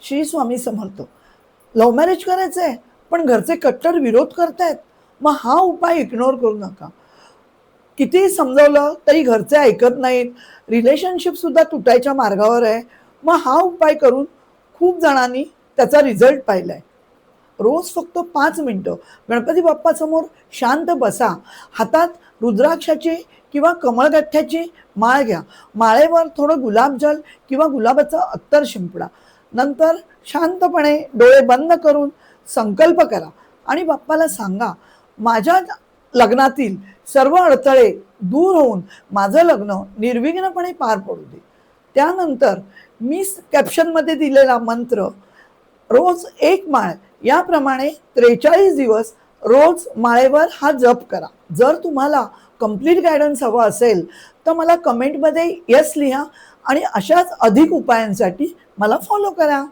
Shri Swami Samarth. Love marriage करायचं आहे पण घरचे कट्टर विरोध करतायत, मग हा उपाय इग्नोर करू नका. कितीही समजावलं तरी घरचे ऐकत नाहीत, रिलेशनशिप सुद्धा तुटायच्या मार्गावर आहे, मग हा उपाय करून खूप जणांनी त्याचा रिझल्ट पाहिलाय. रोज फक्त 5 मिनिटं गणपती बाप्पासमोर शांत बसा, हातात रुद्राक्षाची किंवा कमळगठ्ठ्याची माळ घ्या, माळेवर थोडं गुलाबजल किंवा गुलाबाचं अत्तर शिंपडा, नंतर शांतपणे डोळे बंद करून संकल्प करा आणि बाप्पाला सांगा, माझ्या लग्नातील सर्व अडथळे दूर होऊन माझं लग्न निर्विघ्नपणे पार पडू दे. त्यानंतर मी कॅप्शनमध्ये दिलेला मंत्र रोज एक माळ याप्रमाणे 43 दिवस रोज माळेवर हा जप करा. जर तुम्हाला कंप्लीट गायडन्स हवा असेल तर मला कमेंटमध्ये येस लिहा आणि अशाच अधिक उपायांसाठी मला फॉलो करा.